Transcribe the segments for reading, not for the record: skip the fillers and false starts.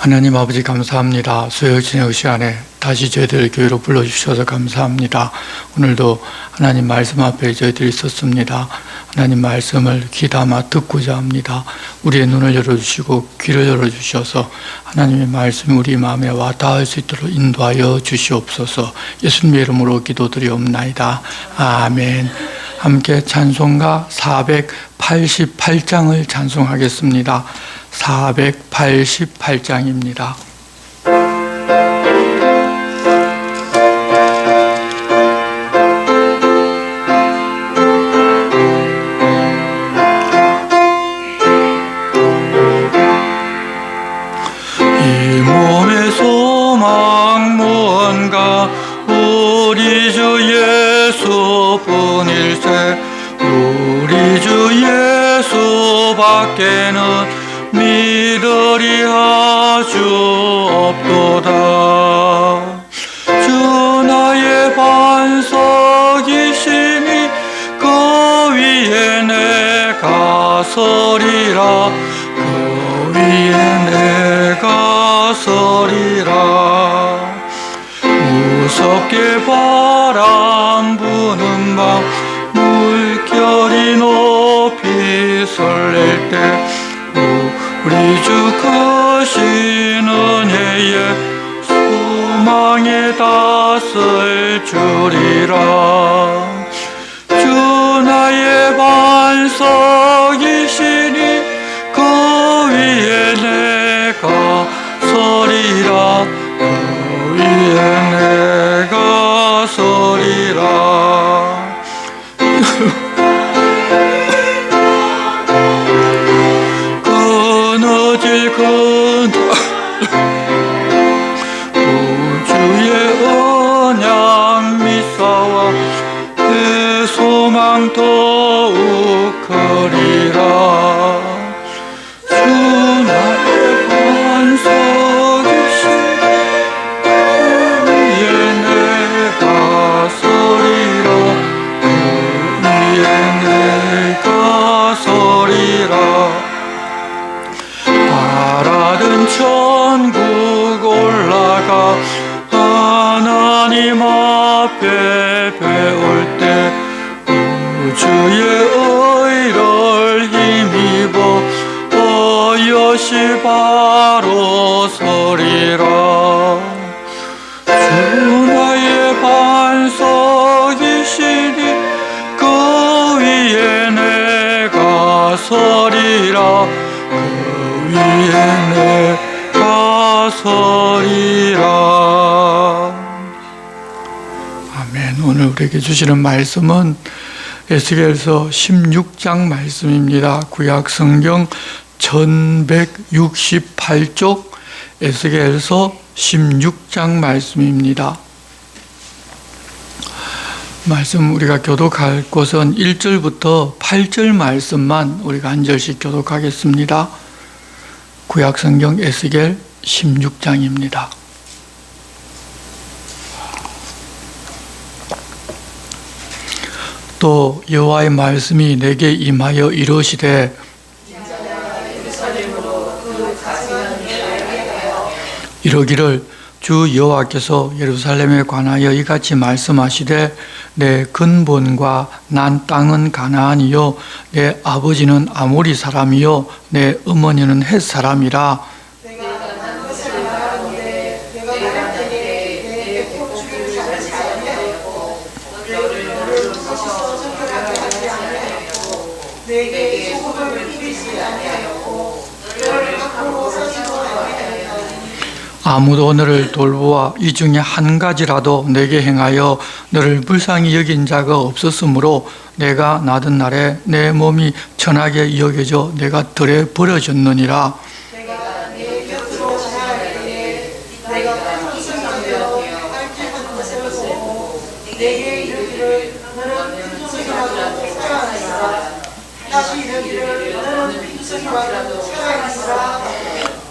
하나님 아버지 감사합니다. 수요 진행 시간에 다시 저희들을 교회로 불러주셔서 감사합니다. 오늘도 하나님 말씀 앞에 저희들이 섰습니다. 하나님 말씀을 귀담아 듣고자 합니다. 우리의 눈을 열어주시고 귀를 열어주셔서 하나님의 말씀이 우리 마음에 와 닿을 수 있도록 인도하여 주시옵소서. 예수님의 이름으로 기도드리옵나이다. 아멘. 함께 찬송가 488장을 찬송하겠습니다. 488장입니다. 이 몸의 소망 무언가 우리 주 예수뿐일세. 우리 주 예수밖에는 믿으리 아주 없도다. 주 나의 반석이시니 그 위에 내가 서리라. 그 위에 내가 서리라. 무섭게 바람 부는 밤 물결이 높이 설렐 때 우리 주 크신 은혜에 소망에 닿을 줄이라. 주 나의 반석이시니 그 위에 내가 서리라. 그 위에 내가 서리라. 우주의 언약 미사와 내 소망 더욱 크리라. 주 나의 반석이시니 그 위에 내가 서리라. 그 위에 내가 서리라. 바라던 천국 올라가 하나님 앞에 배울 때 우주의 의를 힘입어 어여시 바로 서리라. 주 나의 반석이시니 그 위에 내가 서리라. 그 위에 내가 서리라. 아멘. 오늘 우리에게 주시는 말씀은 에스겔서 16장 말씀입니다. 구약 성경 1168쪽 에스겔서 16장 말씀입니다. 말씀 우리가 교독할 곳은 1절부터 8절 말씀만 우리가 한 절씩 교독하겠습니다. 구약성경 에스겔 16장입니다. 또 여호와의 말씀이 내게 임하여 이르시되 이러기를 주 여호와께서 예루살렘에 관하여 이같이 말씀하시되 내 근본과 난 땅은 가나안이요 내 아버지는 아모리 사람이요 내 어머니는 헷 사람이라. 아무도 너를 돌보아 이 중에 한 가지라도 내게 행하여 너를 불쌍히 여긴 자가 없었으므로 내가 나던 날에 내 몸이 천하게 여겨져 내가 들에 버려졌느니라.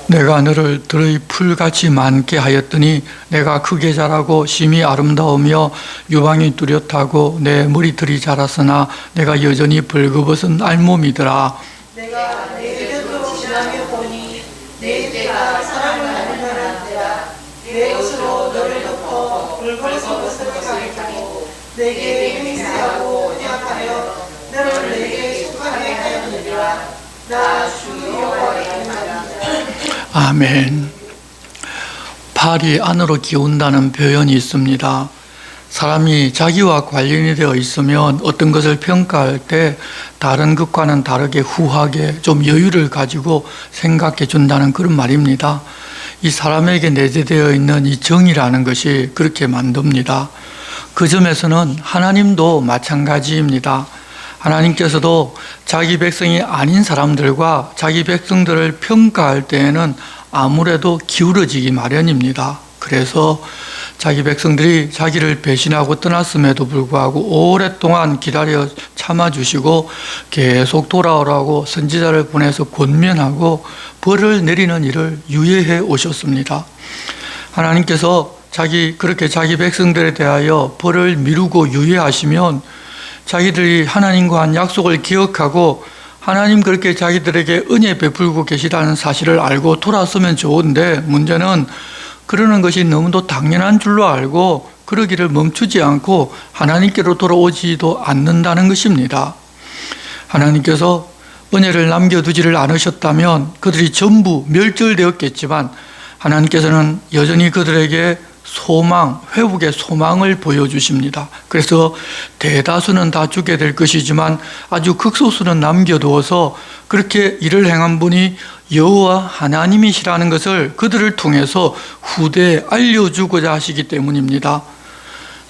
내가 너를 들의 풀같이 많게 하였더니 내가 크게 자라고 심히 아름다우며 유방이 뚜렷하고 내 머리털이 자랐으나 내가 여전히 벌거벗은 알몸이더라. 내가 내 곁으로 지나며 보니 내 때가 사람을 것을 가리키고 내게 행세하고 언약하여 너를 내게 속하게 하였느니라. 나 주 여호와이니라. 아멘. 팔이 안으로 기운다는 표현이 있습니다. 사람이 자기와 관련이 되어 있으면 어떤 것을 평가할 때 다른 것과는 다르게 후하게 좀 여유를 가지고 생각해 준다는 그런 말입니다. 이 사람에게 내재되어 있는 이 정이라는 것이 그렇게 만듭니다. 그 점에서는 하나님도 마찬가지입니다. 하나님께서도 자기 백성이 아닌 사람들과 자기 백성들을 평가할 때에는 아무래도 기울어지기 마련입니다. 그래서 자기 백성들이 자기를 배신하고 떠났음에도 불구하고 오랫동안 기다려 참아주시고 계속 돌아오라고 선지자를 보내서 권면하고 벌을 내리는 일을 유예해 오셨습니다. 하나님께서 그렇게 자기 백성들에 대하여 벌을 미루고 유예하시면 자기들이 하나님과 한 약속을 기억하고 하나님 그렇게 자기들에게 은혜 베풀고 계시다는 사실을 알고 돌아서면 좋은데, 문제는 그러는 것이 너무도 당연한 줄로 알고 그러기를 멈추지 않고 하나님께로 돌아오지도 않는다는 것입니다. 하나님께서 은혜를 남겨두지를 않으셨다면 그들이 전부 멸절되었겠지만 하나님께서는 여전히 그들에게 소망, 회복의 소망을 보여주십니다. 그래서 대다수는 다 죽게 될 것이지만 아주 극소수는 남겨두어서 그렇게 일을 행한 분이 여호와 하나님이시라는 것을 그들을 통해서 후대에 알려주고자 하시기 때문입니다.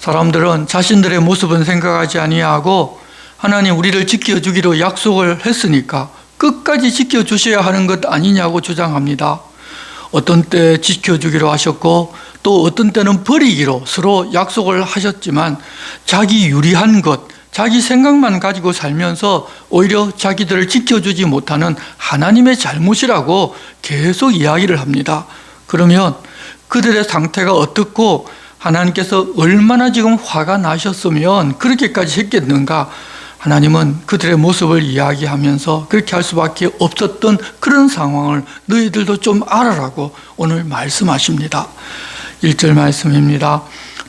사람들은 자신들의 모습은 생각하지 아니하고 하나님 우리를 지켜주기로 약속을 했으니까 끝까지 지켜주셔야 하는 것 아니냐고 주장합니다. 어떤 때 지켜주기로 하셨고 또 어떤 때는 버리기로 서로 약속을 하셨지만 자기 유리한 것, 자기 생각만 가지고 살면서 오히려 자기들을 지켜주지 못하는 하나님의 잘못이라고 계속 이야기를 합니다. 그러면 그들의 상태가 어떻고 하나님께서 얼마나 지금 화가 나셨으면 그렇게까지 했겠는가? 하나님은 그들의 모습을 이야기하면서 그렇게 할 수밖에 없었던 그런 상황을 너희들도 좀 알아라고 오늘 말씀하십니다. 1절 말씀입니다.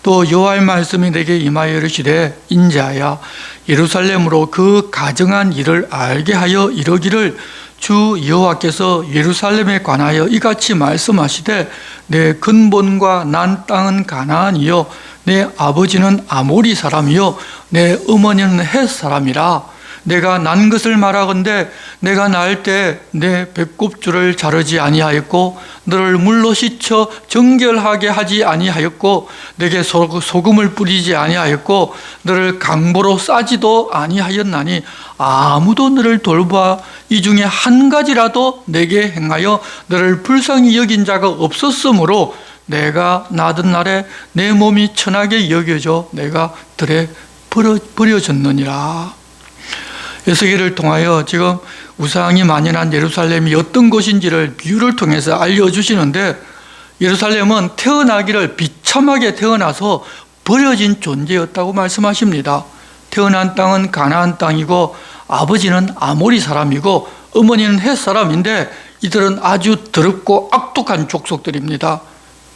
또 여호와의 말씀이 내게 임하여 이르시되 인자야 예루살렘으로 그 가정한 일을 알게 하여 이르기를 주 여호와께서 예루살렘에 관하여 이같이 말씀하시되 내 근본과 난 땅은 가나안이요 내 아버지는 아모리 사람이요 내 어머니는 헷 사람이라. 내가 난 것을 말하건대 내가 날 때 내 배꼽줄을 자르지 아니하였고 너를 물로 씻어 정결하게 하지 아니하였고 내게 소금을 뿌리지 아니하였고 너를 강보로 싸지도 아니하였나니 아무도 너를 돌봐 이 중에 한 가지라도 내게 행하여 너를 불쌍히 여긴 자가 없었으므로 내가 나던 날에 내 몸이 천하게 여겨져 내가 들에 버려졌느니라. 에스겔을 통하여 지금 우상이 만연한 예루살렘이 어떤 곳인지를 비유를 통해서 알려주시는데, 예루살렘은 태어나기를 비참하게 태어나서 버려진 존재였다고 말씀하십니다. 태어난 땅은 가나안 땅이고 아버지는 아모리 사람이고 어머니는 헷 사람인데 이들은 아주 더럽고 악독한 족속들입니다.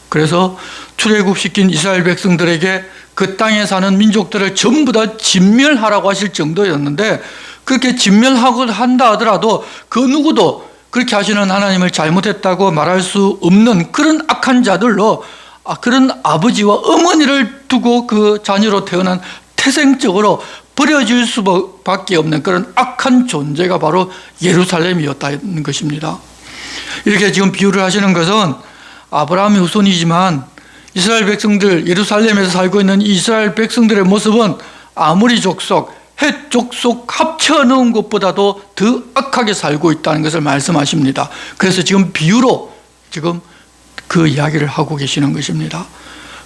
그래서 출애굽시킨 이스라엘 백성들에게 그 땅에 사는 민족들을 전부 다 진멸하라고 하실 정도였는데, 그렇게 진멸하고 한다 하더라도 그 누구도 그렇게 하시는 하나님을 잘못했다고 말할 수 없는 그런 악한 자들로, 그런 아버지와 어머니를 두고 그 자녀로 태어난 태생적으로 버려질 수밖에 없는 그런 악한 존재가 바로 예루살렘이었다는 것입니다. 이렇게 지금 비유를 하시는 것은 아브라함의 후손이지만 이스라엘 백성들, 예루살렘에서 살고 있는 이스라엘 백성들의 모습은 아모리 족속, 헷 족속 합쳐놓은 것보다도 더 악하게 살고 있다는 것을 말씀하십니다. 그래서 지금 비유로 지금 그 이야기를 하고 계시는 것입니다.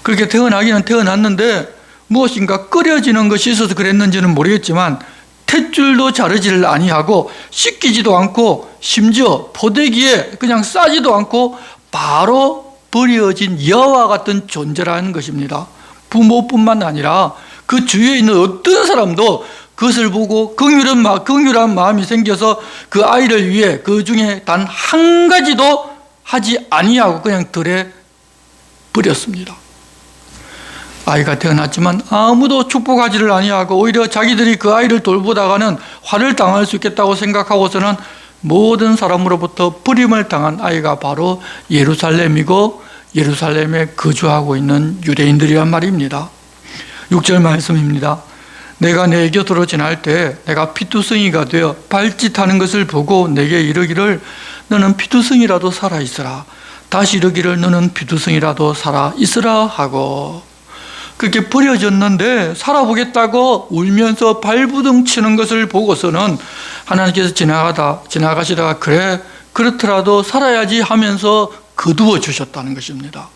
그렇게 태어나기는 태어났는데 무엇인가 끓여지는 것이 있어서 그랬는지는 모르겠지만 탯줄도 자르지를 아니하고 씻기지도 않고 심지어 포대기에 그냥 싸지도 않고 바로 버려진 여와 같은 존재라는 것입니다. 부모뿐만 아니라 그 주위에 있는 어떤 사람도 그것을 보고 긍휼한 마음이 생겨서 그 아이를 위해 그 중에 단 한 가지도 하지 아니하고 그냥 들에 버렸습니다. 아이가 태어났지만 아무도 축복하지를 아니하고 오히려 자기들이 그 아이를 돌보다가는 화를 당할 수 있겠다고 생각하고서는 모든 사람으로부터 버림을 당한 아이가 바로 예루살렘이고 예루살렘에 거주하고 있는 유대인들이란 말입니다. 6절 말씀입니다. 내가 내 곁으로 지날 때 내가 피투성이가 되어 발짓하는 것을 보고 내게 이르기를 너는 피투성이라도 살아있으라. 다시 이르기를 너는 피투성이라도 살아있으라 하고, 그렇게 버려졌는데 살아보겠다고 울면서 발부둥 치는 것을 보고서는 하나님께서 지나가시다가 그래 그렇더라도 살아야지 하면서 거두어 주셨다는 것입니다.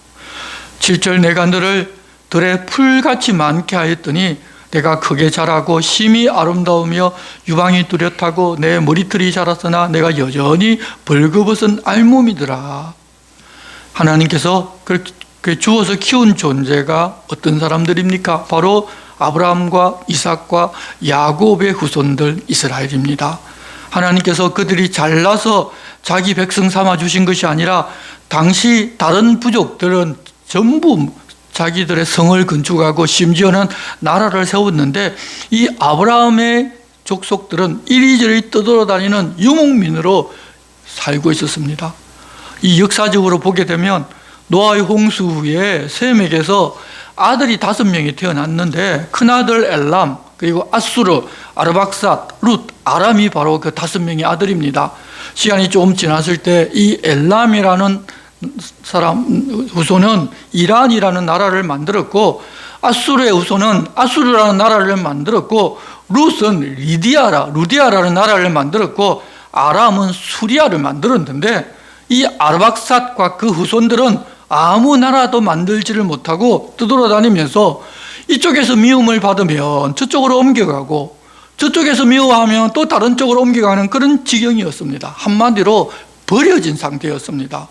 7절 내가 너를 들에 풀같이 많게 하였더니 내가 크게 자라고 심히 아름다우며 유방이 뚜렷하고 내 머리털이 자랐으나 내가 여전히 벌거벗은 알몸이더라. 하나님께서 그렇게 주어서 키운 존재가 어떤 사람들입니까? 바로 아브라함과 이삭과 야곱의 후손들 이스라엘입니다. 하나님께서 그들이 잘나서 자기 백성 삼아 주신 것이 아니라 당시 다른 부족들은 전부 자기들의 성을 건축하고 심지어는 나라를 세웠는데 이 아브라함의 족속들은 이리저리 떠돌아다니는 유목민으로 살고 있었습니다. 이 역사적으로 보게 되면 노아의 홍수 후에 셈에게서 아들이 5명이 태어났는데 큰아들 엘람, 그리고 아수르, 아르박삿, 룻, 아람이 바로 그 5명의 아들입니다. 시간이 조금 지났을 때 이 엘람이라는 사람 후손은 이란이라는 나라를 만들었고, 아수르의 후손은 아수르라는 나라를 만들었고, 룻은 루디아라는 나라를 만들었고, 아람은 수리아를 만들었는데 이 아르박삿과 그 후손들은 아무 나라도 만들지를 못하고 떠돌아다니면서 이쪽에서 미움을 받으면 저쪽으로 옮겨가고 저쪽에서 미워하면 또 다른 쪽으로 옮겨가는 그런 지경이었습니다. 한마디로 버려진 상태였습니다.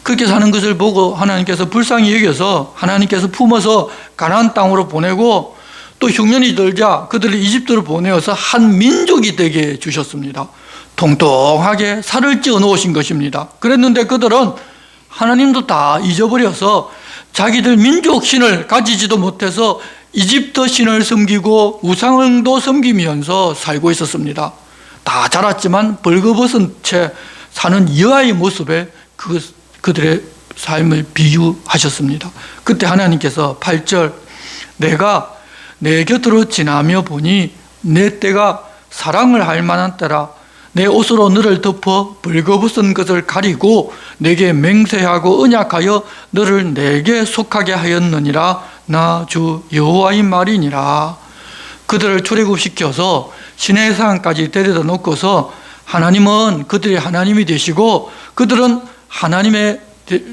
그렇게 사는 것을 보고 하나님께서 불쌍히 여겨서 하나님께서 품어서 가나안 땅으로 보내고 또 흉년이 들자 그들을 이집트로 보내어서 한 민족이 되게 주셨습니다. 통통하게 살을 찌어 놓으신 것입니다. 그랬는데 그들은 하나님도 다 잊어버려서 자기들 민족 신을 가지지도 못해서 이집트 신을 섬기고 우상도 섬기면서 살고 있었습니다. 다 자랐지만 벌거벗은 채 사는 여아의 모습에 그들의 삶을 비유하셨습니다. 그때 하나님께서 8절 내가 내 곁으로 지나며 보니 내 때가 사랑을 할 만한 때라 내 옷으로 너를 덮어 벌거벗은 것을 가리고 내게 맹세하고 언약하여 너를 내게 속하게 하였느니라. 나 주 여호와의 말이니라. 그들을 출애굽시켜서 시내산까지 데려다 놓고서 하나님은 그들의 하나님이 되시고 그들은 하나님의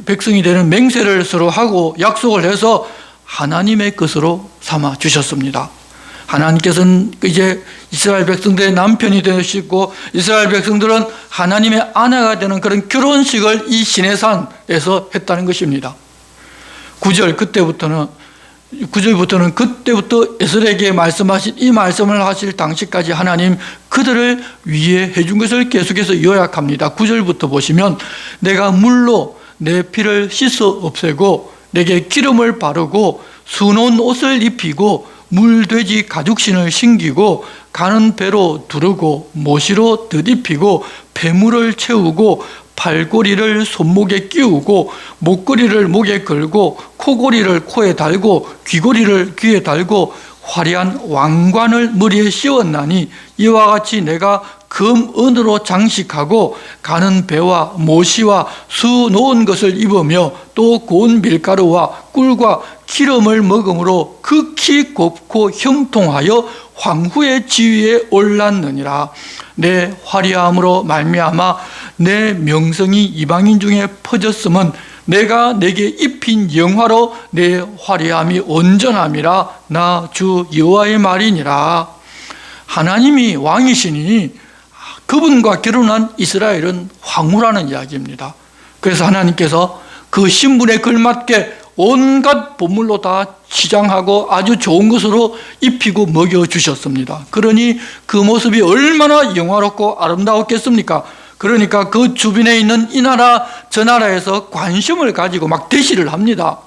백성이 되는 맹세를 서로 하고 약속을 해서 하나님의 것으로 삼아 주셨습니다. 하나님께서는 이제 이스라엘 백성들의 남편이 되시고 이스라엘 백성들은 하나님의 아내가 되는 그런 결혼식을 이 시내산에서 했다는 것입니다. 9절부터는 그때부터 에스라에게 말씀하신 이 말씀을 하실 당시까지 하나님 그들을 위해 해준 것을 계속해서 요약합니다. 9절부터 보시면 내가 물로 내 피를 씻어 없애고 내게 기름을 바르고 수놓은 옷을 입히고 물돼지 가죽신을 신기고 가는 배로 두르고 모시로 덧입히고 배물을 채우고 팔고리를 손목에 끼우고 목걸이를 목에 걸고 코고리를 코에 달고 귀고리를 귀에 달고 화려한 왕관을 머리에 씌웠나니 이와 같이 내가 금은으로 장식하고 가는 배와 모시와 수 놓은 것을 입으며 또 고운 밀가루와 꿀과 기름을 먹음으로 극히 곱고 형통하여 황후의 지위에 올랐느니라. 내 화려함으로 말미암아 내 명성이 이방인 중에 퍼졌음은 내가 내게 입힌 영화로 내 화려함이 온전함이라. 나 주 여호와의 말이니라. 하나님이 왕이시니 그분과 결혼한 이스라엘은 황후라는 이야기입니다. 그래서 하나님께서 그 신분에 걸맞게 온갖 보물로 다 치장하고 아주 좋은 것으로 입히고 먹여주셨습니다. 그러니 그 모습이 얼마나 영화롭고 아름다웠겠습니까? 그러니까 그 주변에 있는 이 나라 저 나라에서 관심을 가지고 막 대시를 합니다.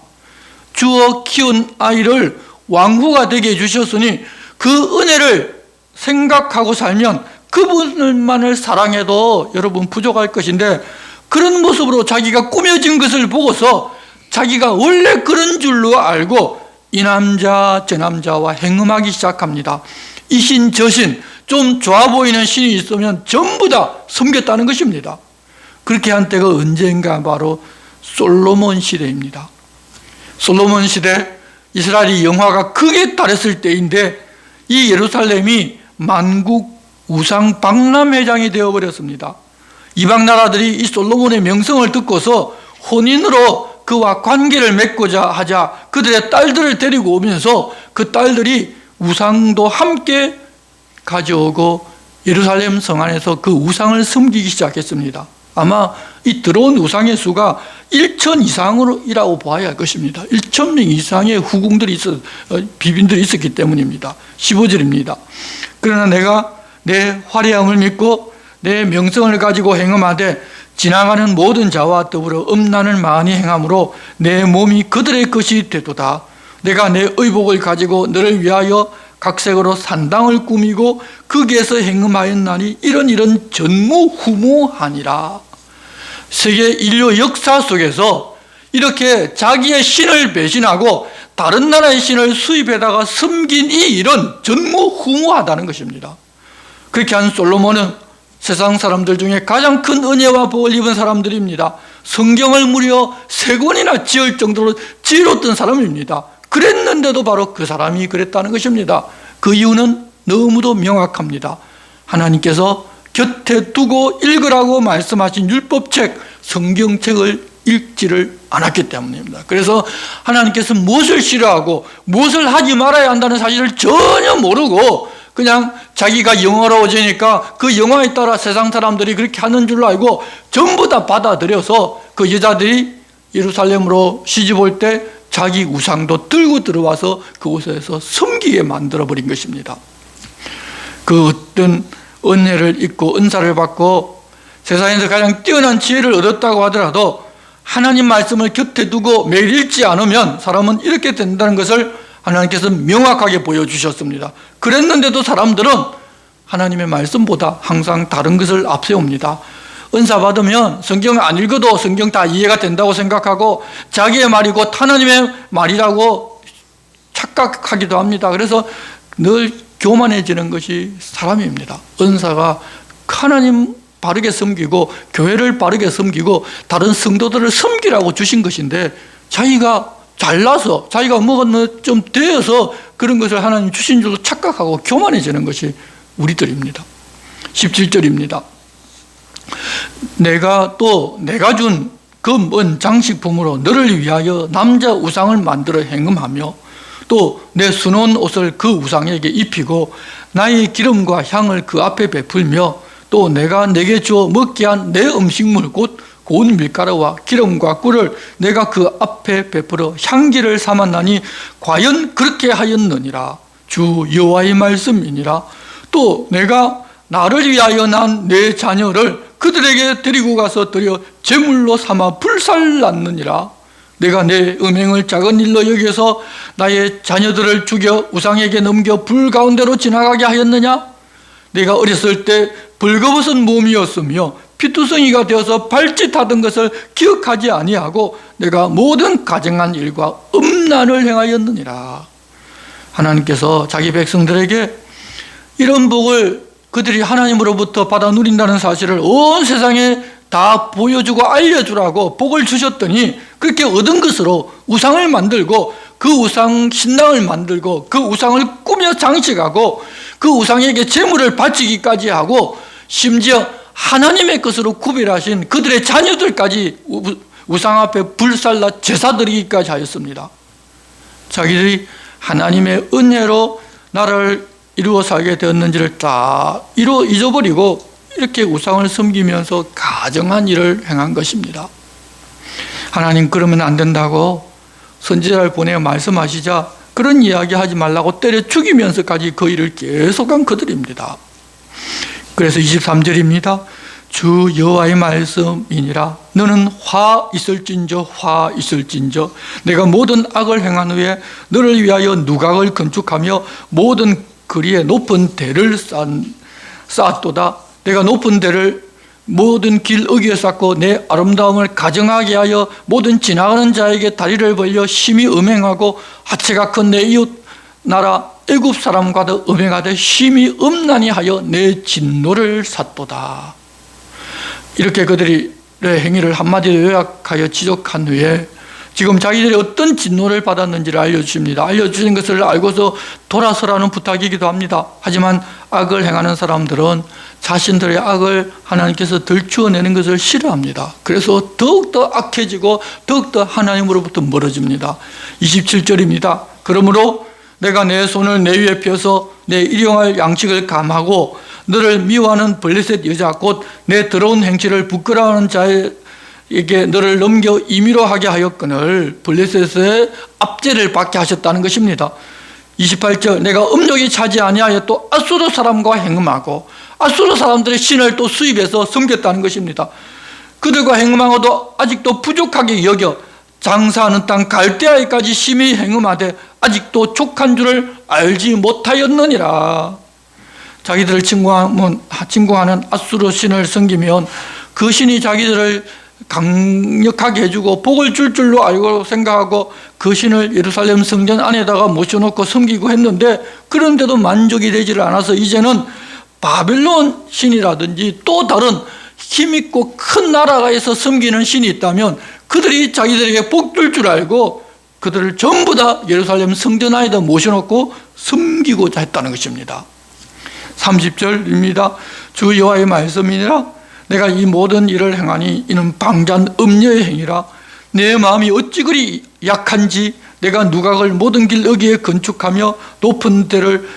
주어 키운 아이를 왕후가 되게 해주셨으니 그 은혜를 생각하고 살면 그분만을 사랑해도 여러분 부족할 것인데, 그런 모습으로 자기가 꾸며진 것을 보고서 자기가 원래 그런 줄로 알고 이 남자 저 남자와 행음하기 시작합니다. 이 신 저 신, 좀 좋아 보이는 신이 있으면 전부 다 섬겼다는 것입니다. 그렇게 한 때가 언젠가 바로 솔로몬 시대입니다. 솔로몬 시대, 이스라엘이 영화가 크게 달했을 때인데 이 예루살렘이 만국 우상 박람회장이 되어버렸습니다. 이방 나라들이 이 솔로몬의 명성을 듣고서 혼인으로 그와 관계를 맺고자 하자 그들의 딸들을 데리고 오면서 그 딸들이 우상도 함께 가져오고 예루살렘 성 안에서 그 우상을 섬기기 시작했습니다. 아마 이 들어온 우상의 수가 1천 이상이라고 봐야 할 것입니다. 1,000명 이상의 후궁들이 비빈들이 있었기 때문입니다. 15절입니다. 그러나 내가 내 화려함을 믿고 내 명성을 가지고 행음하되 지나가는 모든 자와 더불어 음란을 많이 행함으로 내 몸이 그들의 것이 되도다. 내가 내 의복을 가지고 너를 위하여 각색으로 산당을 꾸미고 거기에서 행음하였나니 이런 전무후무하니라. 세계 인류 역사 속에서 이렇게 자기의 신을 배신하고 다른 나라의 신을 수입해다가 섬긴 이 일은 전무후무하다는 것입니다. 그렇게 한 솔로몬은 세상 사람들 중에 가장 큰 은혜와 복을 입은 사람들입니다. 성경을 무려 3권이나 지을 정도로 지었던 사람입니다. 그랬는데도 바로 그 사람이 그랬다는 것입니다. 그 이유는 너무도 명확합니다. 하나님께서 곁에 두고 읽으라고 말씀하신 율법책, 성경책을 읽지를 않았기 때문입니다. 그래서 하나님께서 무엇을 싫어하고 무엇을 하지 말아야 한다는 사실을 전혀 모르고 그냥 자기가 영화로워지니까 그 영화에 따라 세상 사람들이 그렇게 하는 줄로 알고 전부 다 받아들여서 그 여자들이 예루살렘으로 시집 올 때 자기 우상도 들고 들어와서 그곳에서 섬기게 만들어버린 것입니다. 그 어떤 은혜를 입고 은사를 받고 세상에서 가장 뛰어난 지혜를 얻었다고 하더라도 하나님 말씀을 곁에 두고 매일 읽지 않으면 사람은 이렇게 된다는 것을 하나님께서 명확하게 보여주셨습니다. 그랬는데도 사람들은 하나님의 말씀보다 항상 다른 것을 앞세웁니다. 은사 받으면 성경 안 읽어도 성경 다 이해가 된다고 생각하고 자기의 말이 곧 하나님의 말이라고 착각하기도 합니다. 그래서 늘 교만해지는 것이 사람입니다. 은사가 하나님 바르게 섬기고 교회를 바르게 섬기고 다른 성도들을 섬기라고 주신 것인데 자기가 잘나서 자기가 뭐가 좀 되어서 그런 것을 하나님 주신 줄로 착각하고 교만해지는 것이 우리들입니다. 17절입니다. 내가 준 금은 장식품으로 너를 위하여 남자 우상을 만들어 행음하며 또 내 수놓은 옷을 그 우상에게 입히고 나의 기름과 향을 그 앞에 베풀며 또 내가 내게 주어 먹게 한 내 음식물 곧 고운 밀가루와 기름과 꿀을 내가 그 앞에 베풀어 향기를 삼았나니 과연 그렇게 하였느니라. 주 여호와의 말씀이니라. 또 내가 나를 위하여 난 내 자녀를 그들에게 데리고 가서 드려 제물로 삼아 불살랐느니라. 내가 내 음행을 작은 일로 여기서 나의 자녀들을 죽여 우상에게 넘겨 불 가운데로 지나가게 하였느냐? 내가 어렸을 때 벌거벗은 몸이었으며 피투성이가 되어서 발짓하던 것을 기억하지 아니하고 내가 모든 가증한 일과 음란을 행하였느니라. 하나님께서 자기 백성들에게 이런 복을 그들이 하나님으로부터 받아 누린다는 사실을 온 세상에 다 보여주고 알려주라고 복을 주셨더니 그렇게 얻은 것으로 우상을 만들고 그 우상 신당을 만들고 그 우상을 꾸며 장식하고 그 우상에게 제물을 바치기까지 하고 심지어 하나님의 것으로 구별하신 그들의 자녀들까지 우상 앞에 불살라 제사 드리기까지 하였습니다. 자기들이 하나님의 은혜로 나를 이루어 살게 되었는지를 다 잊어버리고 이렇게 우상을 섬기면서 가정한 일을 행한 것입니다. 하나님 그러면 안 된다고 선지자를 보내어 말씀하시자 그런 이야기 하지 말라고 때려 죽이면서까지 그 일을 계속한 그들입니다. 그래서 23절입니다. 주 여호와의 말씀이니라. 너는 화 있을진저 화 있을진저 내가 모든 악을 행한 후에 너를 위하여 누각을 건축하며 모든 거리에 높은 대를 쌓았도다. 내가 높은 대를 모든 길 어귀에 쌓고 내 아름다움을 가정하게 하여 모든 지나가는 자에게 다리를 벌려 심히 음행하고 하체가 큰 내 이웃 나라 애굽 사람과도 음행하되 심히 음란히 하여 내 진노를 샀도다. 이렇게 그들의 행위를 한마디로 요약하여 지적한 후에 지금 자기들이 어떤 진노를 받았는지를 알려주십니다. 알려주신 것을 알고서 돌아서라는 부탁이기도 합니다. 하지만 악을 행하는 사람들은 자신들의 악을 하나님께서 들추어내는 것을 싫어합니다. 그래서 더욱더 악해지고 더욱더 하나님으로부터 멀어집니다. 27절입니다. 그러므로 내가 내 손을 내 위에 펴서 내 일용할 양식을 감하고 너를 미워하는 블레셋 여자 곧 내 더러운 행실을 부끄러워하는 자에게 너를 넘겨 임의로 하게 하였거늘 블레셋의 압제를 받게 하셨다는 것입니다. 28절 내가 음욕이 차지 아니하여 또 아수르 사람과 행음하고 아수르 사람들의 신을 또 수입해서 섬겼다는 것입니다. 그들과 행음하고도 아직도 부족하게 여겨 장사하는 땅 갈대아에까지 심히 행음하되 아직도 족한 줄을 알지 못하였느니라. 자기들을 침공하는 아수르 신을 섬기면 그 신이 자기들을 강력하게 해주고 복을 줄 줄로 알고 생각하고 그 신을 예루살렘 성전 안에다가 모셔놓고 섬기고 했는데 그런데도 만족이 되지를 않아서 이제는 바벨론 신이라든지 또 다른 힘있고 큰 나라에서 섬기는 신이 있다면 그들이 자기들에게 복 줄 줄 알고 그들을 전부 다 예루살렘 성전 안에다 모셔놓고 섬기고자 했다는 것입니다. 30절입니다. 주 여호와의 말씀이니라. 내가 이 모든 일을 행하니 이는 방잔 음녀의 행위라. 내 마음이 어찌 그리 약한지 내가 누각을 모든 길 어귀에 건축하며 높은 데를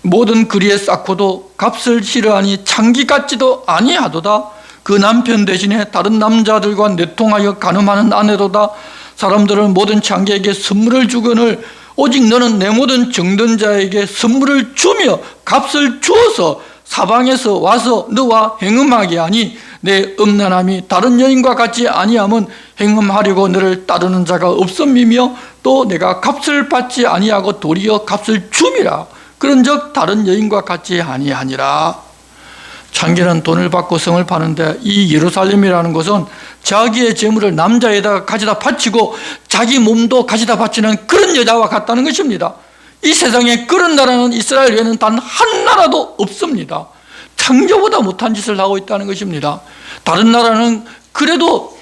모든 거리에 쌓고도 값을 싫어하니 창기 같지도 아니하도다. 그 남편 대신에 다른 남자들과 내통하여 간음하는 아내도다. 사람들은 모든 창기에게 선물을 주거늘 오직 너는 내 모든 정든 자에게 선물을 주며 값을 주어서 사방에서 와서 너와 행음하게 하니 내 음란함이 다른 여인과 같지 아니함은 행음하려고 너를 따르는 자가 없음이며 또 내가 값을 받지 아니하고 도리어 값을 줌이라. 그런즉 다른 여인과 같지 아니하니라. 창기는 돈을 받고 성을 파는데 이 예루살렘이라는 것은 자기의 재물을 남자에다가 가져다 바치고 자기 몸도 가져다 바치는 그런 여자와 같다는 것입니다. 이 세상에 그런 나라는 이스라엘 외에는 단 한 나라도 없습니다. 창조보다 못한 짓을 하고 있다는 것입니다. 다른 나라는 그래도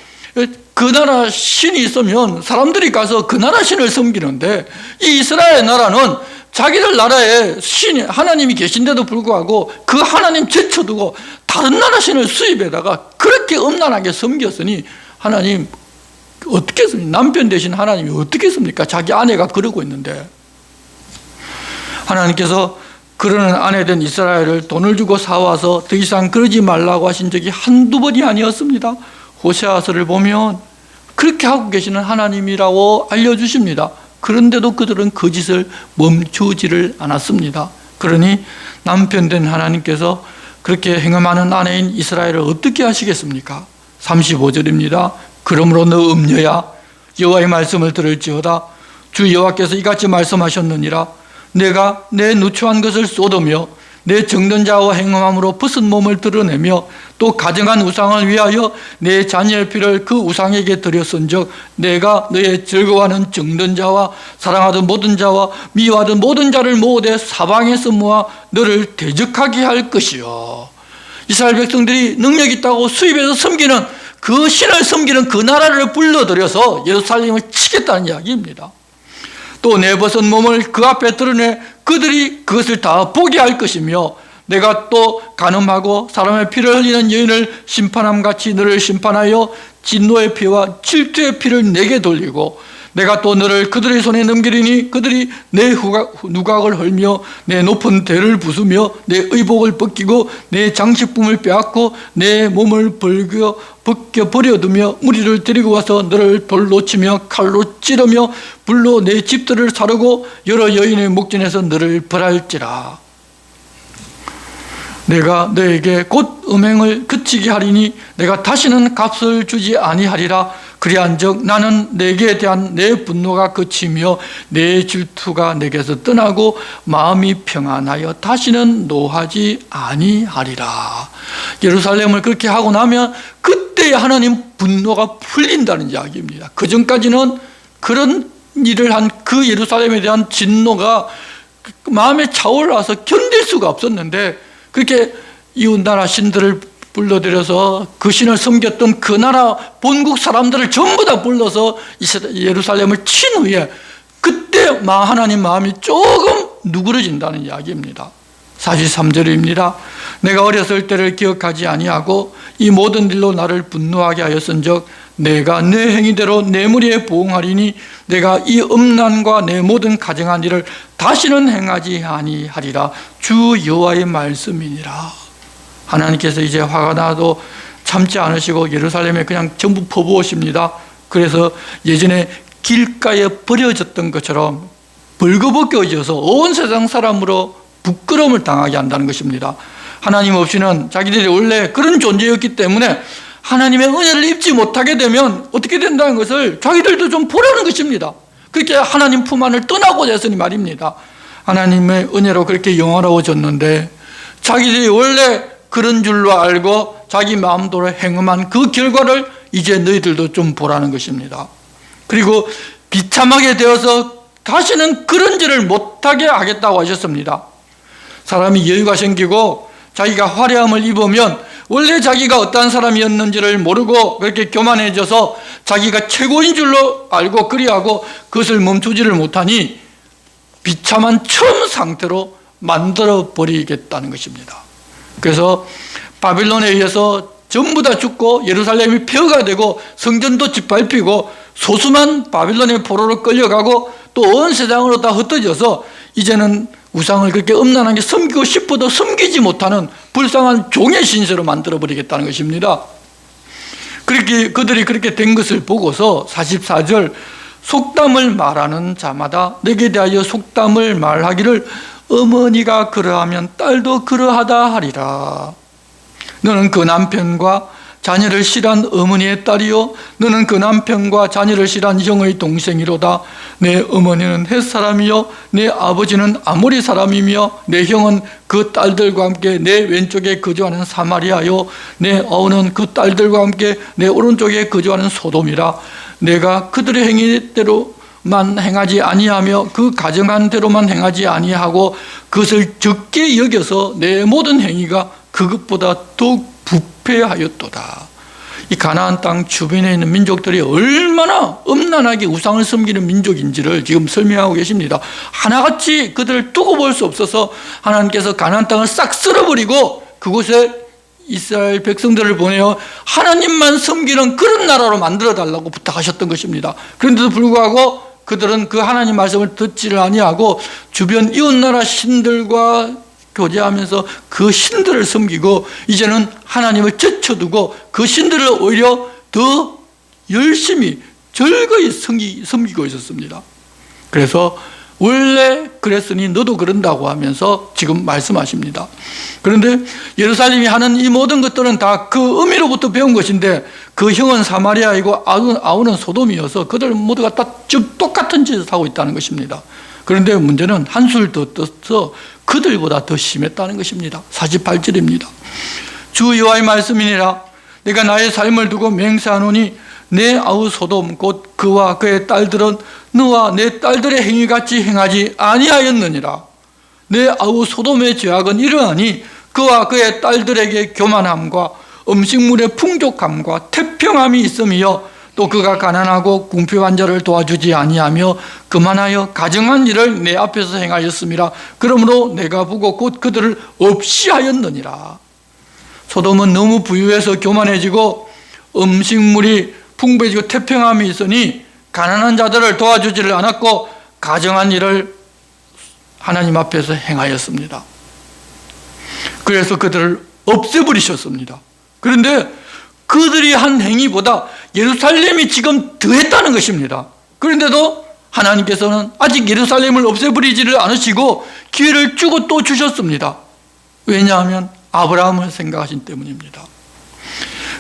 그 나라 신이 있으면 사람들이 가서 그 나라 신을 섬기는데 이 이스라엘 나라는 자기들 나라에 신이 하나님이 계신데도 불구하고 그 하나님 제쳐두고 다른 나라 신을 수입에다가 그렇게 음란하게 섬겼으니 하나님 어떻게 했습니까? 남편 대신 하나님이 어떻게 했습니까? 자기 아내가 그러고 있는데 하나님께서 그러는 아내된 이스라엘을 돈을 주고 사와서 더 이상 그러지 말라고 하신 적이 한두 번이 아니었습니다. 호세아서를 보면 그렇게 하고 계시는 하나님이라고 알려주십니다. 그런데도 그들은 그 짓을 멈추지를 않았습니다. 그러니 남편 된 하나님께서 그렇게 행음하는 아내인 이스라엘을 어떻게 하시겠습니까? 35절입니다. 그러므로 너 음녀야 여호와의 말씀을 들을지어다. 주 여호와께서 이같이 말씀하셨느니라. 내가 내 누추한 것을 쏟으며 내 정든 자와 행음함으로 벗은 몸을 드러내며 또 가정한 우상을 위하여 내 자녀의 피를 그 우상에게 드렸은즉 내가 너의 즐거워하는 정든 자와 사랑하던 모든 자와 미워하던 모든 자를 모으되 사방에서 모아 너를 대적하게 할 것이요. 이스라엘 백성들이 능력 있다고 수입해서 섬기는 그 신을 섬기는 그 나라를 불러들여서 예루살렘을 치겠다는 이야기입니다. 또 내 벗은 몸을 그 앞에 드러내 그들이 그것을 다 보게 할 것이며 내가 또 간음하고 사람의 피를 흘리는 여인을 심판함같이 너를 심판하여 진노의 피와 질투의 피를 내게 돌리고 내가 또 너를 그들의 손에 넘기리니 그들이 내 누각을 헐며 내 높은 대를 부수며 내 의복을 벗기고 내 장식품을 빼앗고 내 몸을 벗겨 버려두며 무리를 데리고 와서 너를 돌로 치며 칼로 찌르며 불로 내 집들을 사르고 여러 여인의 목전에서 너를 벌할지라. 내가 너에게 곧 음행을 그치게 하리니 내가 다시는 값을 주지 아니하리라. 그리한즉 나는 내게 대한 내 분노가 그치며 내 질투가 내게서 떠나고 마음이 평안하여 다시는 노하지 아니하리라. 예루살렘을 그렇게 하고 나면 그때 하나님 분노가 풀린다는 이야기입니다. 그 전까지는 그런 일을 한 그 예루살렘에 대한 진노가 마음에 차올라서 견딜 수가 없었는데, 그렇게 이웃나라 신들을 불러들여서 그 신을 섬겼던 그 나라 본국 사람들을 전부 다 불러서 예루살렘을 친 후에 그때 하나님 마음이 조금 누그러진다는 이야기입니다. 43절입니다. 내가 어렸을 때를 기억하지 아니하고 이 모든 일로 나를 분노하게 하였은즉 내가 내 행위대로 내 무리에 보응하리니 내가 이 음란과 내 모든 가증한 일을 다시는 행하지 아니하리라. 주 여호와의 말씀이니라. 하나님께서 이제 화가 나도 참지 않으시고 예루살렘에 그냥 전부 퍼부으십니다. 그래서 예전에 길가에 버려졌던 것처럼 벌거벗겨져서 온 세상 사람으로 부끄러움을 당하게 한다는 것입니다. 하나님 없이는 자기들이 원래 그런 존재였기 때문에 하나님의 은혜를 입지 못하게 되면 어떻게 된다는 것을 자기들도 좀 보라는 것입니다. 그렇게 하나님 품 안을 떠나고자 했으니 말입니다. 하나님의 은혜로 그렇게 영화로워졌는데 자기들이 원래 그런 줄로 알고 자기 마음대로 행음한 그 결과를 이제 너희들도 좀 보라는 것입니다. 그리고 비참하게 되어서 다시는 그런 짓을 못하게 하겠다고 하셨습니다. 사람이 여유가 생기고 자기가 화려함을 입으면 원래 자기가 어떤 사람이었는지를 모르고 그렇게 교만해져서 자기가 최고인 줄로 알고 그리하고 그것을 멈추지를 못하니 비참한 처음 상태로 만들어 버리겠다는 것입니다. 그래서 바빌론에 의해서 전부 다 죽고 예루살렘이 폐허가 되고 성전도 짓밟히고 소수만 바빌론의 포로로 끌려가고 또 온 세상으로 다 흩어져서 이제는 우상을 그렇게 음란하게 섬기고 싶어도 섬기지 못하는 불쌍한 종의 신세로 만들어버리겠다는 것입니다. 그렇게 그들이 그렇게 된 것을 보고서 44절 속담을 말하는 자마다 내게 대하여 속담을 말하기를 어머니가 그러하면 딸도 그러하다 하리라. 너는 그 남편과 자녀를 싫어한 어머니의 딸이요 너는 그 남편과 자녀를 싫어한 형의 동생이로다. 내 어머니는 헷 사람이요 내 아버지는 아모리 사람이며 내 형은 그 딸들과 함께 내 왼쪽에 거주하는 사마리아요 내 아우는 그 딸들과 함께 내 오른쪽에 거주하는 소돔이라. 내가 그들의 행위대로만 행하지 아니하며 그 가정한 대로만 행하지 아니하고 그것을 적게 여겨서 내 모든 행위가 그것보다 더욱 부패하였도다. 이 가나안 땅 주변에 있는 민족들이 얼마나 음란하게 우상을 섬기는 민족인지를 지금 설명하고 계십니다. 하나같이 그들을 두고 볼 수 없어서 하나님께서 가나안 땅을 싹 쓸어버리고 그곳에 이스라엘 백성들을 보내어 하나님만 섬기는 그런 나라로 만들어달라고 부탁하셨던 것입니다. 그런데도 불구하고 그들은 그 하나님 말씀을 듣지를 아니하고 주변 이웃나라 신들과 교제하면서 그 신들을 섬기고 이제는 하나님을 제쳐두고 그 신들을 오히려 더 열심히 즐거이 섬기고 있었습니다. 그래서 원래 그랬으니 너도 그런다고 하면서 지금 말씀하십니다. 그런데 예루살렘이 하는 이 모든 것들은 다 그 의미로부터 배운 것인데 그 형은 사마리아이고 아우는 소돔이어서 그들 모두가 다 똑같은 짓을 하고 있다는 것입니다. 그런데 문제는 한술 더 떠서 그들보다 더 심했다는 것입니다. 48절입니다. 주 여호와의 말씀이니라. 내가 나의 삶을 두고 맹세하노니 내 아우 소돔 곧 그와 그의 딸들은 너와 내 딸들의 행위같이 행하지 아니하였느니라. 내 아우 소돔의 죄악은 이러하니 그와 그의 딸들에게 교만함과 음식물의 풍족함과 태평함이 있음이요 또 그가 가난하고 궁핍한 자를 도와주지 아니하며 그만하여 가정한 일을 내 앞에서 행하였음이라. 그러므로 내가 보고 곧 그들을 없이 하였느니라. 소돔은 너무 부유해서 교만해지고 음식물이 풍부해지고 태평함이 있으니 가난한 자들을 도와주지를 않았고 가정한 일을 하나님 앞에서 행하였습니다. 그래서 그들을 없애버리셨습니다. 그런데 그들이 한 행위보다 예루살렘이 지금 더했다는 것입니다. 그런데도 하나님께서는 아직 예루살렘을 없애버리지를 않으시고 기회를 주고 또 주셨습니다. 왜냐하면 아브라함을 생각하신 때문입니다.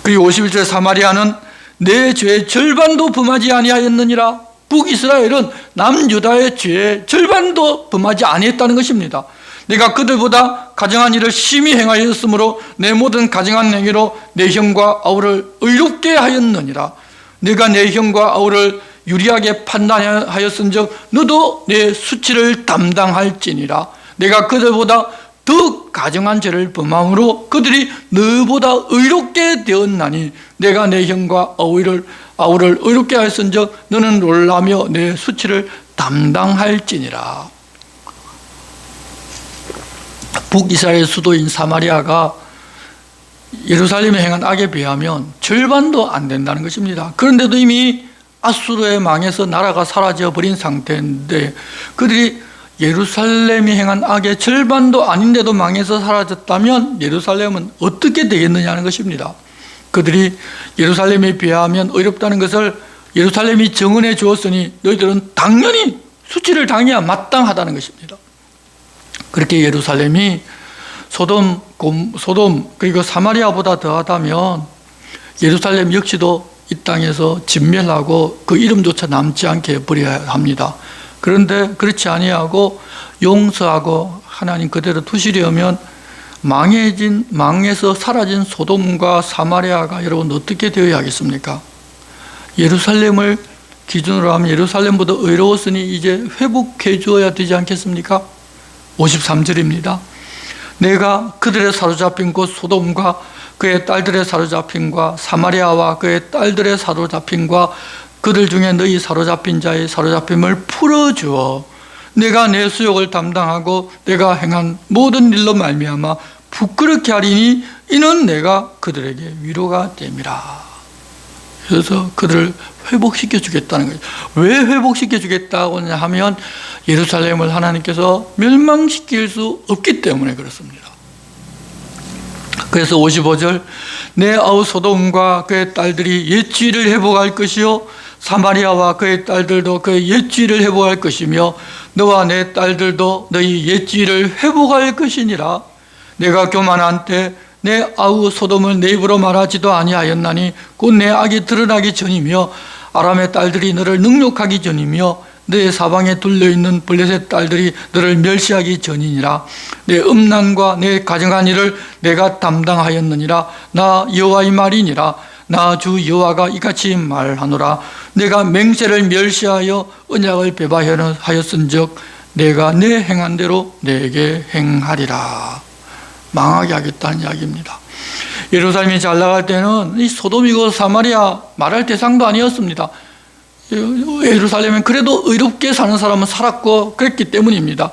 그리고 51절 사마리아는 내 죄의 절반도 범하지 아니하였느니라. 북이스라엘은 남유다의 죄의 절반도 범하지 아니했다는 것입니다. 내가 그들보다 가증한 일을 심히 행하였으므로 내 모든 가증한 행위로 내 형과 아우를 의롭게 하였느니라. 내가 내 형과 아우를 유리하게 판단하였은즉 너도 내 수치를 담당할지니라. 내가 그들보다 더 가증한 죄를 범함으로 그들이 너보다 의롭게 되었나니 내가 내 형과 아우를 의롭게 하였은즉 너는 놀라며 내 수치를 담당할지니라. 북이스라엘 수도인 사마리아가 예루살렘에 행한 악에 비하면 절반도 안 된다는 것입니다. 그런데도 이미 아수르에 망해서 나라가 사라져 버린 상태인데 그들이 예루살렘이 행한 악의 절반도 아닌데도 망해서 사라졌다면 예루살렘은 어떻게 되겠느냐는 것입니다. 그들이 예루살렘에 비하면 의롭다는 것을 예루살렘이 정언해 주었으니 너희들은 당연히 수치를 당해야 마땅하다는 것입니다. 그렇게 예루살렘이 소돔 그리고 사마리아보다 더하다면 예루살렘 역시도 이 땅에서 진멸하고 그 이름조차 남지 않게 버려야 합니다. 그런데 그렇지 아니하고 용서하고 하나님 그대로 두시려면 망해서 사라진 소돔과 사마리아가 여러분 어떻게 되어야 하겠습니까? 예루살렘을 기준으로 하면 예루살렘보다 의로웠으니 이제 회복해 주어야 되지 않겠습니까? 53절입니다. 내가 그들의 사로잡힌 곳 소돔과 그의 딸들의 사로잡힌과 사마리아와 그의 딸들의 사로잡힌과 그들 중에 너희 사로잡힌 자의 사로잡힘을 풀어주어 내가 내 수욕을 담당하고 내가 행한 모든 일로 말미암아 부끄럽게 하리니 이는 내가 그들에게 위로가 됨이라. 그래서 그들을 회복시켜 주겠다는 거예요. 왜 회복시켜 주겠다고 하면 예루살렘을 하나님께서 멸망시킬 수 없기 때문에 그렇습니다. 그래서 55절 내 아우 소돔과 그의 딸들이 옛지를 회복할 것이요 사마리아와 그의 딸들도 그의 옛지를 회복할 것이며 너와 내 딸들도 너희 옛지를 회복할 것이니라. 내가 교만한 때 내 아우 소돔을 내 입으로 말하지도 아니하였나니 곧 내 악이 드러나기 전이며 아람의 딸들이 너를 능욕하기 전이며 너의 사방에 둘려있는 블레셋 딸들이 너를 멸시하기 전이니라. 내 음란과 내 가증한 일을 내가 담당하였느니라. 나 여호와의 말이니라. 나 주 여호와가 이같이 말하노라. 내가 맹세를 멸시하여 언약을 배반하였은즉 내가 내 행한 대로 내게 행하리라. 망하게 하겠다는 이야기입니다. 예루살렘이 잘 나갈 때는 이 소돔이고 사마리아 말할 대상도 아니었습니다. 예루살렘은 그래도 의롭게 사는 사람은 살았고 그랬기 때문입니다.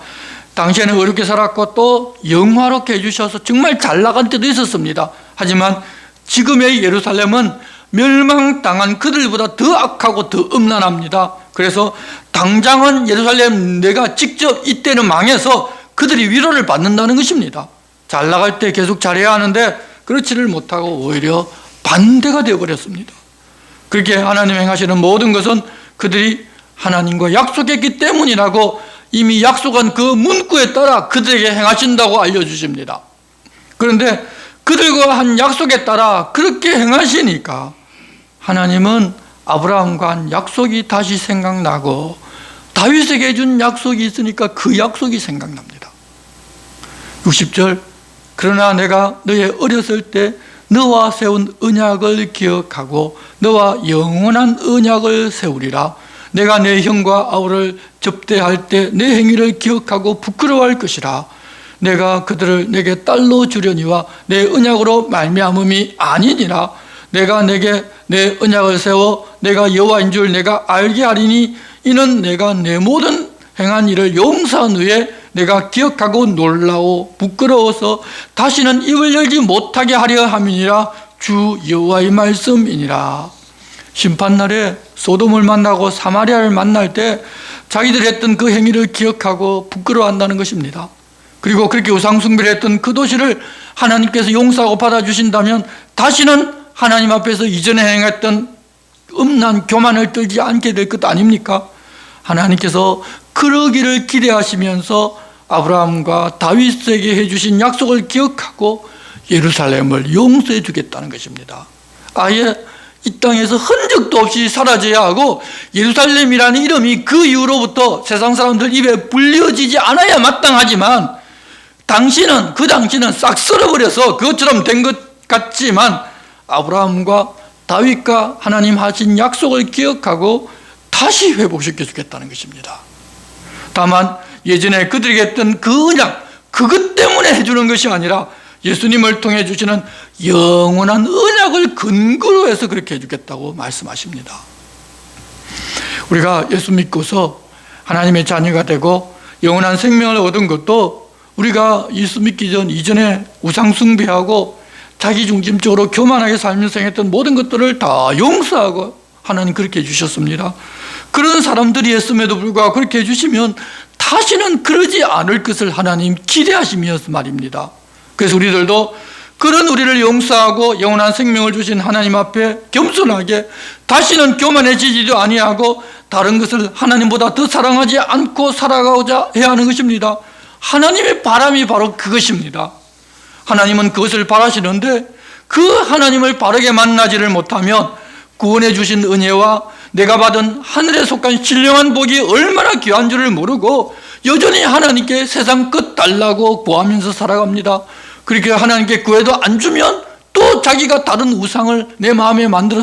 당시에는 의롭게 살았고 또 영화롭게 해주셔서 정말 잘 나간 때도 있었습니다. 하지만 지금의 예루살렘은 멸망당한 그들보다 더 악하고 더 음란합니다. 그래서 당장은 예루살렘 내가 직접 이때는 망해서 그들이 위로를 받는다는 것입니다. 잘 나갈 때 계속 잘해야 하는데 그렇지를 못하고 오히려 반대가 되어버렸습니다. 그렇게 하나님 행하시는 모든 것은 그들이 하나님과 약속했기 때문이라고 이미 약속한 그 문구에 따라 그들에게 행하신다고 알려주십니다. 그런데 그들과 한 약속에 따라 그렇게 행하시니까 하나님은 아브라함과 한 약속이 다시 생각나고 다윗에게 해준 약속이 있으니까 그 약속이 생각납니다. 60절 그러나 내가 너의 어렸을 때 너와 세운 언약을 기억하고 너와 영원한 언약을 세우리라. 내가 내 형과 아우를 접대할 때 내 행위를 기억하고 부끄러워할 것이라. 내가 그들을 내게 딸로 주려니와 내 언약으로 말미암음이 아니니라. 내가 내게 내 언약을 세워 내가 여호와인 줄 내가 알게 하리니 이는 내가 내 모든 행한 일을 용서한 후에 내가 기억하고 놀라워 부끄러워서 다시는 입을 열지 못하게 하려 함이니라. 주 여호와의 말씀이니라. 심판날에 소돔을 만나고 사마리아를 만날 때 자기들이 했던 그 행위를 기억하고 부끄러워한다는 것입니다. 그리고 그렇게 우상숭배를 했던 그 도시를 하나님께서 용서하고 받아주신다면 다시는 하나님 앞에서 이전에 행했던 음란 교만을 떨지 않게 될 것 아닙니까? 하나님께서 그러기를 기대하시면서 아브라함과 다윗에게 해주신 약속을 기억하고 예루살렘을 용서해 주겠다는 것입니다. 아예 이 땅에서 흔적도 없이 사라져야 하고 예루살렘이라는 이름이 그 이후로부터 세상 사람들 입에 불려지지 않아야 마땅하지만 그 당시는 싹 썰어버려서 그것처럼 된 것 같지만 아브라함과 다윗과 하나님 하신 약속을 기억하고 다시 회복시켜 주겠다는 것입니다. 다만 예전에 그들에게 했던 그 언약, 그것 때문에 해주는 것이 아니라 예수님을 통해 주시는 영원한 언약을 근거로 해서 그렇게 해주겠다고 말씀하십니다. 우리가 예수 믿고서 하나님의 자녀가 되고 영원한 생명을 얻은 것도 우리가 예수 믿기 이전에 우상 숭배하고 자기중심적으로 교만하게 살면서 행했던 모든 것들을 다 용서하고 하나님 그렇게 해주셨습니다. 그런 사람들이었음에도 불구하고 그렇게 해주시면 다시는 그러지 않을 것을 하나님 기대하시면서 말입니다. 그래서 우리들도 그런 우리를 용서하고 영원한 생명을 주신 하나님 앞에 겸손하게 다시는 교만해지지도 아니하고 다른 것을 하나님보다 더 사랑하지 않고 살아가고자 해야 하는 것입니다. 하나님의 바람이 바로 그것입니다. 하나님은 그것을 바라시는데 그 하나님을 바르게 만나지를 못하면 구원해 주신 은혜와 내가 받은 하늘에 속한 신령한 복이 얼마나 귀한 줄을 모르고 여전히 하나님께 세상 끝 달라고 구하면서 살아갑니다. 그렇게 하나님께 구해도 안 주면 또 자기가 다른 우상을 내 마음에 만들어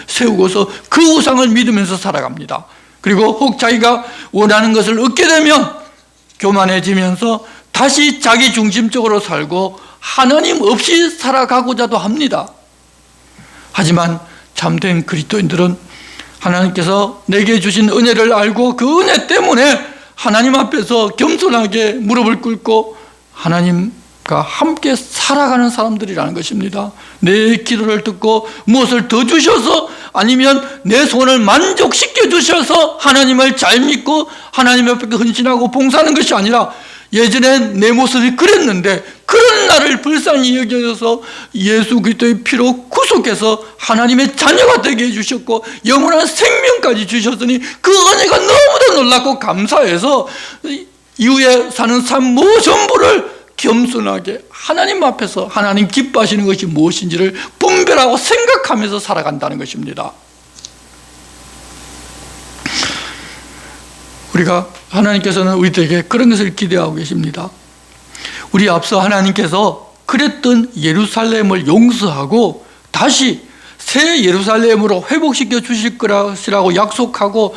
세우고서 그 우상을 믿으면서 살아갑니다. 그리고 혹 자기가 원하는 것을 얻게 되면 교만해지면서 다시 자기 중심적으로 살고 하나님 없이 살아가고자도 합니다. 하지만 참된 그리스도인들은 하나님께서 내게 주신 은혜를 알고 그 은혜 때문에 하나님 앞에서 겸손하게 무릎을 꿇고 하나님과 함께 살아가는 사람들이라는 것입니다. 내 기도를 듣고 무엇을 더 주셔서 아니면 내 소원을 만족시켜 주셔서 하나님을 잘 믿고 하나님 앞에 헌신하고 봉사하는 것이 아니라 예전에 내 모습이 그랬는데 그런 나를 불쌍히 여겨서 예수 그리스도의 피로 구속해서 하나님의 자녀가 되게 해주셨고 영원한 생명까지 주셨으니 그 은혜가 너무도 놀랍고 감사해서 이후에 사는 삶 전부를 겸손하게 하나님 앞에서 하나님 기뻐하시는 것이 무엇인지를 분별하고 생각하면서 살아간다는 것입니다. 우리가 하나님께서는 우리들에게 그런 것을 기대하고 계십니다. 우리 앞서 하나님께서 그랬던 예루살렘을 용서하고 다시 새 예루살렘으로 회복시켜 주실 것이라고 약속하고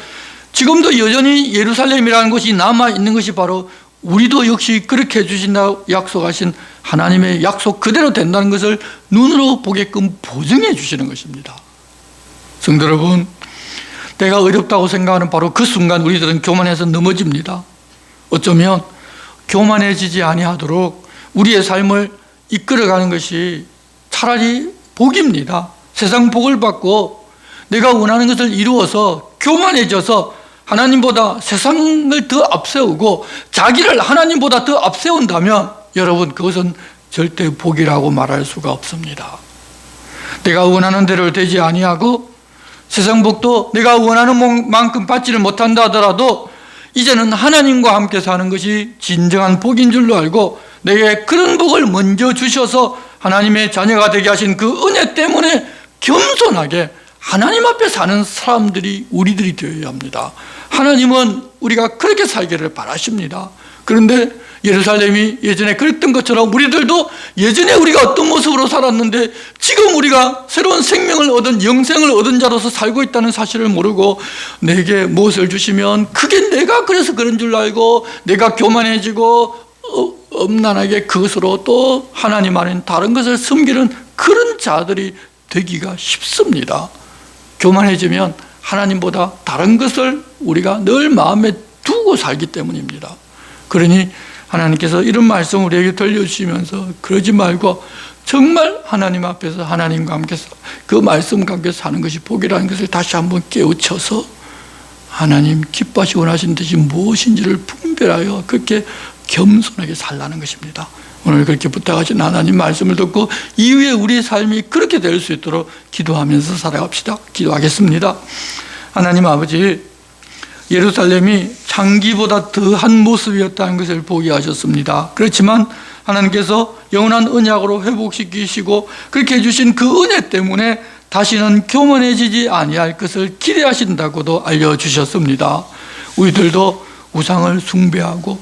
지금도 여전히 예루살렘이라는 것이 남아있는 것이 바로 우리도 역시 그렇게 해주신다고 약속하신 하나님의 약속 그대로 된다는 것을 눈으로 보게끔 보증해 주시는 것입니다. 성도 여러분, 내가 어렵다고 생각하는 바로 그 순간 우리들은 교만해서 넘어집니다. 어쩌면 교만해지지 아니하도록 우리의 삶을 이끌어가는 것이 차라리 복입니다. 세상 복을 받고 내가 원하는 것을 이루어서 교만해져서 하나님보다 세상을 더 앞세우고 자기를 하나님보다 더 앞세운다면 여러분 그것은 절대 복이라고 말할 수가 없습니다. 내가 원하는 대로 되지 아니하고 세상 복도 내가 원하는 만큼 받지를 못한다 하더라도 이제는 하나님과 함께 사는 것이 진정한 복인 줄로 알고 내게 그런 복을 먼저 주셔서 하나님의 자녀가 되게 하신 그 은혜 때문에 겸손하게 하나님 앞에 사는 사람들이 우리들이 되어야 합니다. 하나님은 우리가 그렇게 살기를 바라십니다. 그런데 예루살렘이 예전에 그랬던 것처럼 우리들도 예전에 우리가 어떤 모습으로 살았는데 지금 우리가 새로운 생명을 얻은 영생을 얻은 자로서 살고 있다는 사실을 모르고 내게 무엇을 주시면 그게 내가 그래서 그런 줄 알고 내가 교만해지고 엄난하게 그것으로 또 하나님 아닌 다른 것을 섬기는 그런 자들이 되기가 쉽습니다. 교만해지면 하나님보다 다른 것을 우리가 늘 마음에 두고 살기 때문입니다. 그러니 하나님께서 이런 말씀을 우리에게 들려주시면서 그러지 말고 정말 하나님 앞에서 하나님과 함께 그 말씀과 함께 사는 것이 복이라는 것을 다시 한번 깨우쳐서 하나님 기뻐하시고 원하시는 뜻이 무엇인지를 분별하여 그렇게 겸손하게 살라는 것입니다. 오늘 그렇게 부탁하신 하나님 말씀을 듣고 이후에 우리의 삶이 그렇게 될 수 있도록 기도하면서 살아갑시다. 기도하겠습니다. 하나님 아버지, 예루살렘이 창기보다 더한 모습이었다는 것을 보게 하셨습니다. 그렇지만 하나님께서 영원한 언약으로 회복시키시고 그렇게 해주신 그 은혜 때문에 다시는 교만해지지 아니할 것을 기대하신다고도 알려주셨습니다. 우리들도 우상을 숭배하고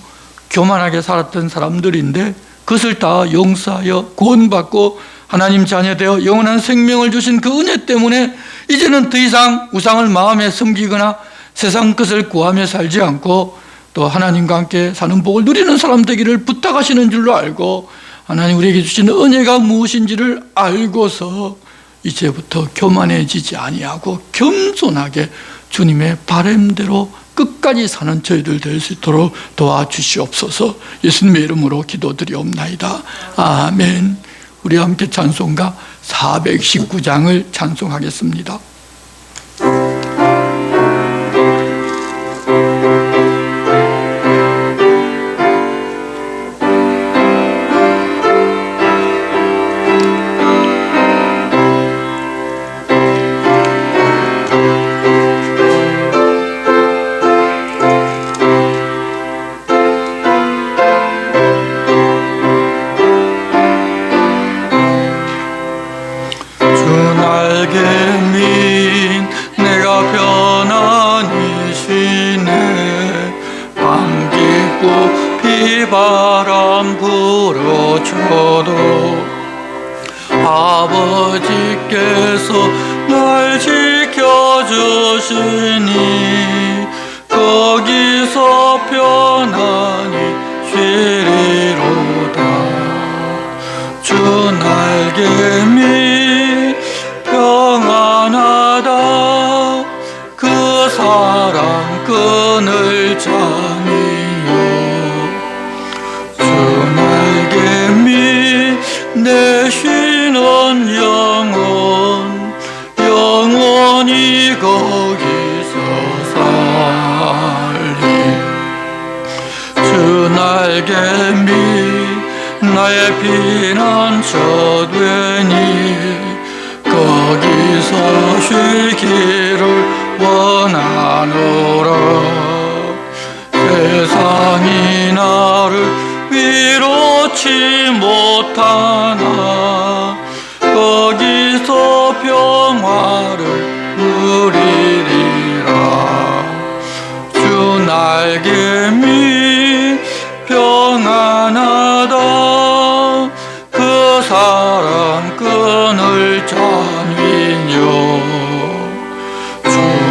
교만하게 살았던 사람들인데 그것을 다 용서하여 구원받고 하나님 자녀되어 영원한 생명을 주신 그 은혜 때문에 이제는 더 이상 우상을 마음에 숨기거나 세상 것을 구하며 살지 않고 또 하나님과 함께 사는 복을 누리는 사람 되기를 부탁하시는 줄로 알고 하나님 우리에게 주시는 은혜가 무엇인지를 알고서 이제부터 교만해지지 아니하고 겸손하게 주님의 바램대로 끝까지 사는 저희들 될 수 있도록 도와주시옵소서. 예수님의 이름으로 기도드리옵나이다. 아멘. 우리와 함께 찬송가 419장을 찬송하겠습니다. 바람 불어줘도 아버지께서 날 지켜주시니 거기서 편안히 쉬리로다. 주 날개미 평안하다. 그 사랑 끈을 잡니요. 내 쉬는 영원히 거기서 살리. 주 날개미 나의 피난처 되니 거기서 쉬기를 원하노라. 세상이 나를 위로치 못하나 거기서 평화를 누리리라. 주 날개미 평안하다. 그 사랑 끈을 잡니요. 주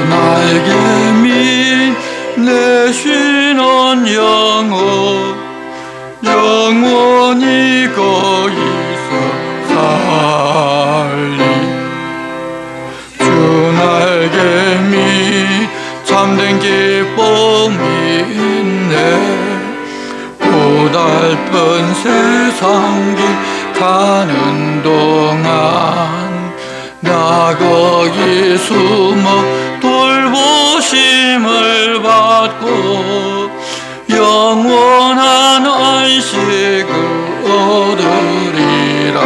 날개미 내 쉬는 영원히 거기서 살리. 주 날개미 참된 기쁨이 있네. 고달픈 세상길 가는 동안 나 거기 숨어 돌보심을 받고 영원한 안식을 얻으리라.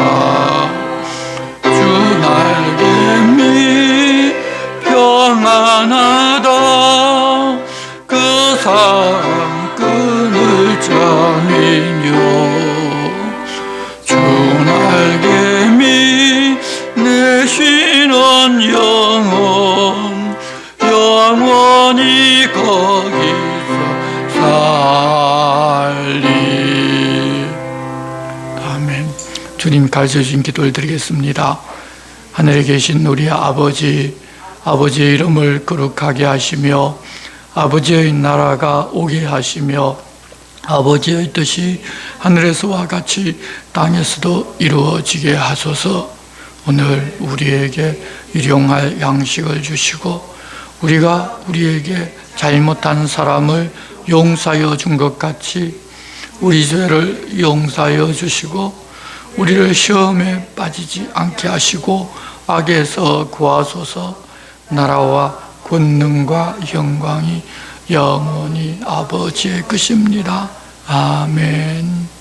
주 날개미 평안하다. 그 사랑 끈을 잡니요. 주 날개미 내 쉬는 영원히 거기서 살리. 아멘. 주님 가르쳐주신 기도를 드리겠습니다. 하늘에 계신 우리 아버지, 아버지의 이름을 거룩하게 하시며 아버지의 나라가 오게 하시며 아버지의 뜻이 하늘에서와 같이 땅에서도 이루어지게 하소서. 오늘 우리에게 일용할 양식을 주시고 우리가 우리에게 잘못한 사람을 용서하여 준 것 같이 우리 죄를 용서하여 주시고 우리를 시험에 빠지지 않게 하시고 악에서 구하소서. 나라와 권능과 영광이 영원히 아버지의 것입니다. 아멘.